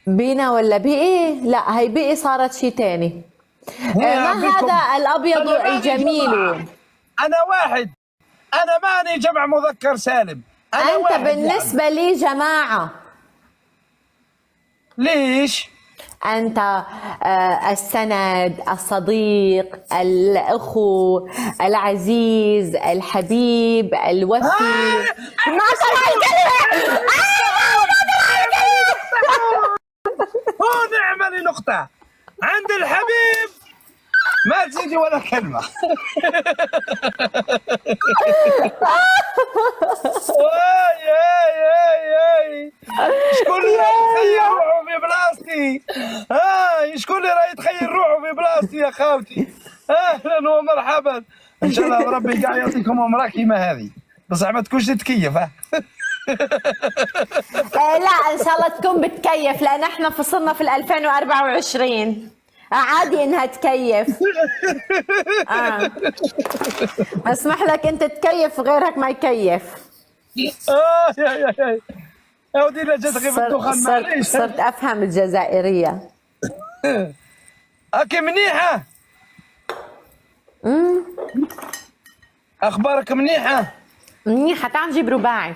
بينا ولا بقي؟ لا هي بقي صارت شي تاني. ما بكم. هذا الأبيض أنا ماني الجميل؟ جماعة. أنا واحد. أنا ماني جمع مذكر سالم. أنا أنت واحد يعني. بالنسبة لي جماعة. ليش؟ أنت السند، الصديق، الأخو، العزيز، الحبيب، الوفي. ما طلع الكلمة. هو نعمة لنقطة عند الحبيب ما تزيدي ولا كلمة. واي شكون اللي راح يتخيل روحه في بلاصتي؟ شكون اللي راح يتخيل روحه في بلاصتي يا خاوتي؟ اهلا ومرحبا. ان شاء الله ربي كاع يعطيكم عمرك كيما هذه، بصح ما تكونش تتكيف. لا ان شاء الله تكون بتكيف، لان احنا فصلنا في 2024. عادي انها تكيف. اسمح لك انت تكيف غيرك ما يكيف. يا ودي لا جات غير الدخان معليش. صرت افهم الجزائريه. هاكي منيحه. اخبارك منيحه؟ منيحه. تعال نجيب رباعي.